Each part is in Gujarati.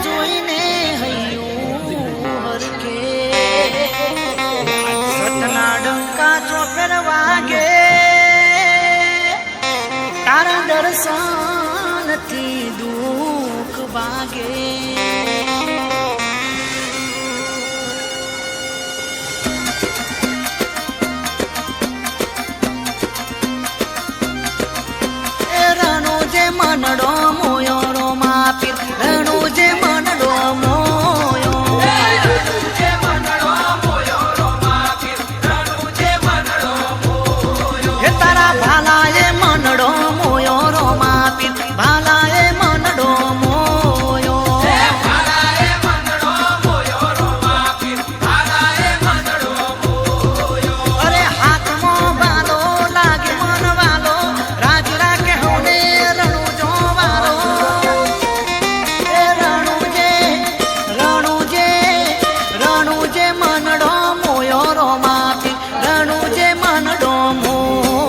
જોઈને હૈયું હરકે સતના ડંકા ચોફેર વાગે તારા દર્શનથી દુઃખ ભાગે મનડો મોયો રો માપી રણુ જે મનડો મોયો જે મનડો મોયો રો માપી રણુ જે મનડો મોયો હે તારા ભાલાએ મનડો મોયો રો માપી ભાલાએ મનડો મોયો હે ભાલાએ મનડો મોયો રો માપી ભાલાએ મનડો મોયો અરે હાથમાં બાલો લાગે મનવાલો રાજ રાખે હોને મનડો મોયો રો માપી રણુ જે મનડો મોયો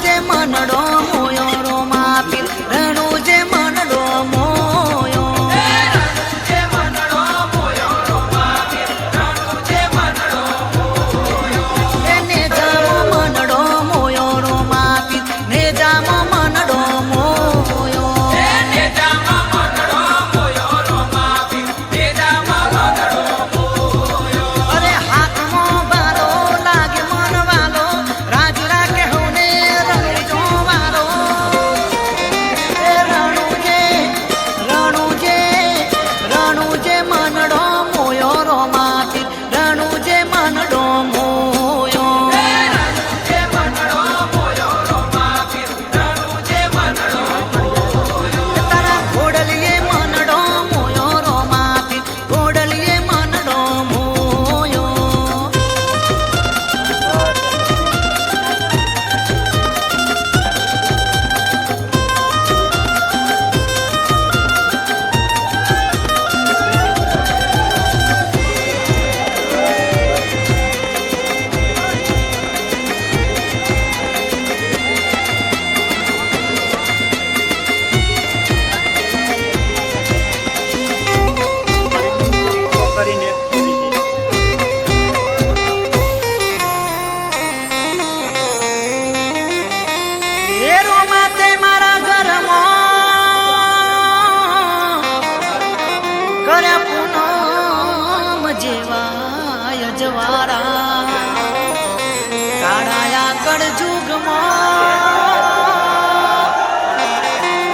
જે મનડો મોયો રો માપી રણુ જે મનડો મોયો એને જામો મનડો મોયો રો માપી ને જામો મનડો મોયો એને જામો મનડો મોયો રો માપી ને જામો મનડો મોયો અરે હાથમાં બારો લાગે મનવાલો રાજ રાખે હોને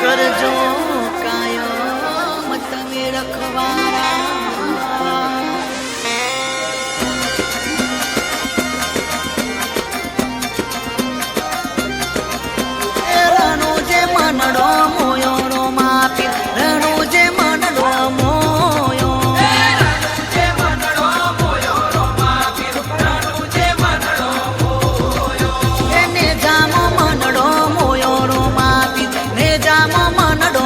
કરજો કાયમ તમે રખવારા રણુ જે મનડો મોયો રો માપી રણુ જે મનડો મોયો જે મનડો મોયો રો માપી રણુ જે મનડો મોયો એને જામો મનડો મોયો રો માપી ને જામો મનડો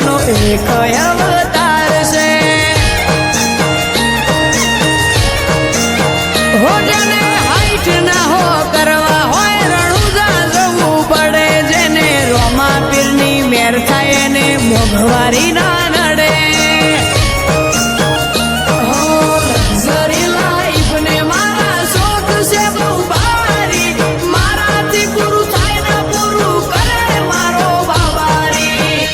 શિવનો એક અવતાર છે. હો જેને હાઈટ ના હો કરવા હોય રણુજા જવું પડે. જેને રોમા પીરની મેર થાય એને મોઘવારી ના નડે. લક્ઝરી લાઈફ ને મારા શોખ છે બહુ ભારી. મારાથી પૂરું થાય ને પૂરું કરે મારો બાબારી.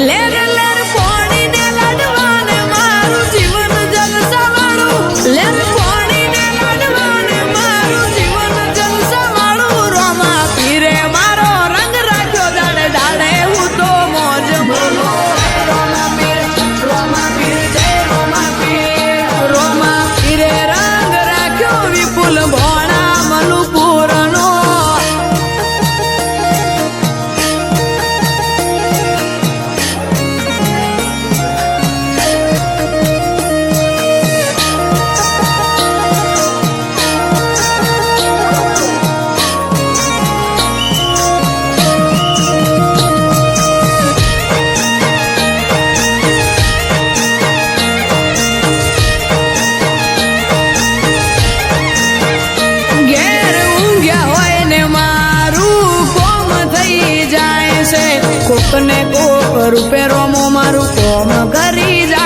લેર લેર પાણી ને લાડવા ને મારું જીવન જલસાવાળું. લેર પાણી ને લાડવા ને મારું જીવન જલસાવાળું. રોમા પીરે મારો રંગ રાખ્યો દાડે દાડે હું તો મોજ બોલું. રોમા પીર જય રોમા પીર. રોમા પીરે રંગ રાખ્યો વિપુલ ભોળા મલુપુરનો. ઘેર ઊંઘ્યા હોય ને મારું કોમ થઈ જાય છે. કોક ને કોક રૂપે રોમો મારું કોમ કરી જાય.